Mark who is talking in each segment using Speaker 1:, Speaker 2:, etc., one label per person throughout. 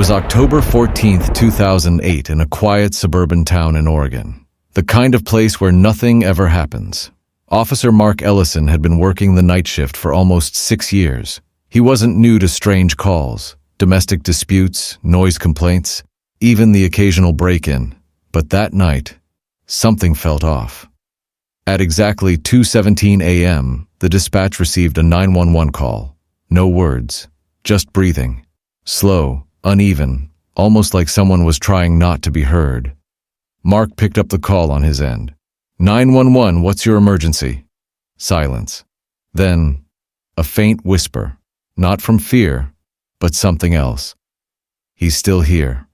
Speaker 1: was October 14th, 2008, in a quiet suburban town in Oregon. The kind of place where nothing ever happens. Officer Mark Ellison had been working the night shift for almost 6 years. He wasn't new to strange calls, domestic disputes, noise complaints, even the occasional break-in. But that night, something felt off. At exactly 2:17 a.m., the dispatch received a 911 call. No words, just breathing. Slow, uneven, almost like someone was trying not to be heard. Mark picked up the call on his end. 911, what's your emergency? Silence. Then, a faint whisper, not from fear, but something else. He's still here.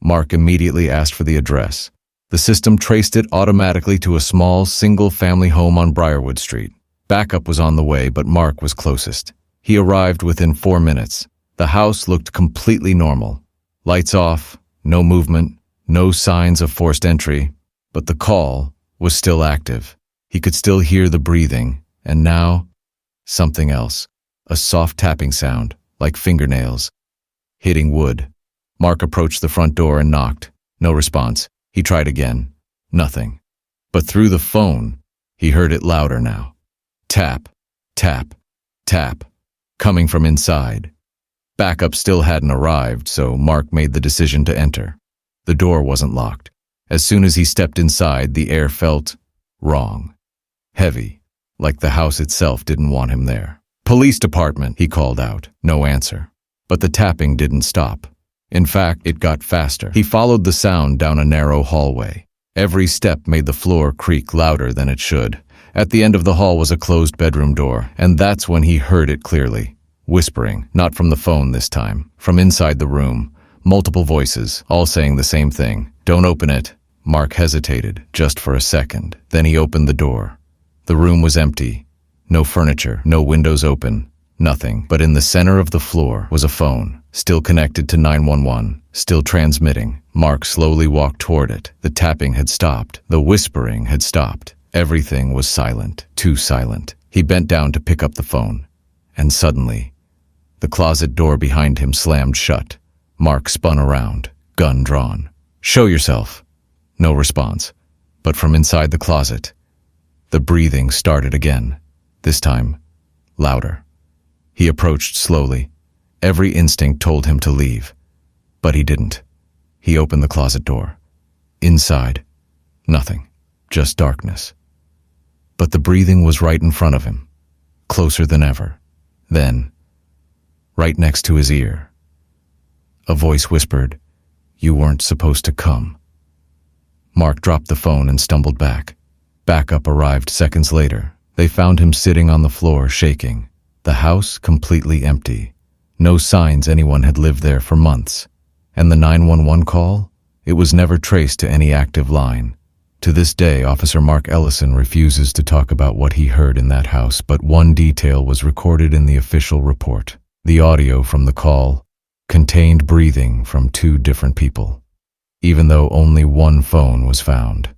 Speaker 1: Mark immediately asked for the address. The system traced it automatically to a small, single-family home on Briarwood Street. Backup was on the way, but Mark was closest. He arrived within 4 minutes. The house looked completely normal. Lights off, no movement, no signs of forced entry, but the call was still active. He could still hear the breathing, and now, something else. A soft tapping sound, like fingernails, hitting wood. Mark approached the front door and knocked. No response. He tried again. Nothing. But through the phone, he heard it louder now. Tap, tap, tap, coming from inside. Backup still hadn't arrived, so Mark made the decision to enter. The door wasn't locked. As soon as he stepped inside, the air felt wrong. Heavy, like the house itself didn't want him there. Police department, he called out. No answer. But the tapping didn't stop. In fact, it got faster. He followed the sound down a narrow hallway. Every step made the floor creak louder than it should. At the end of the hall was a closed bedroom door, and that's when he heard it clearly. Whispering, not from the phone this time, from inside the room. Multiple voices, all saying the same thing. Don't open it. Mark hesitated, just for a second. Then he opened the door. The room was empty. No furniture, no windows open, nothing. But in the center of the floor was a phone, still connected to 911, still transmitting. Mark slowly walked toward it. The tapping had stopped. The whispering had stopped. Everything was silent, too silent. He bent down to pick up the phone. And suddenly, the closet door behind him slammed shut. Mark spun around, gun drawn. Show yourself. No response. But from inside the closet, the breathing started again. This time, louder. He approached slowly. Every instinct told him to leave. But he didn't. He opened the closet door. Inside, nothing. Just darkness. But the breathing was right in front of him. Closer than ever. Then, right next to his ear, a voice whispered, "You weren't supposed to come." Mark dropped the phone and stumbled back. Backup arrived seconds later. They found him sitting on the floor, shaking. The house completely empty. No signs anyone had lived there for months. And the 911 call? It was never traced to any active line. To this day, Officer Mark Ellison refuses to talk about what he heard in that house, but one detail was recorded in the official report. The audio from the call contained breathing from 2 different people, even though only one phone was found.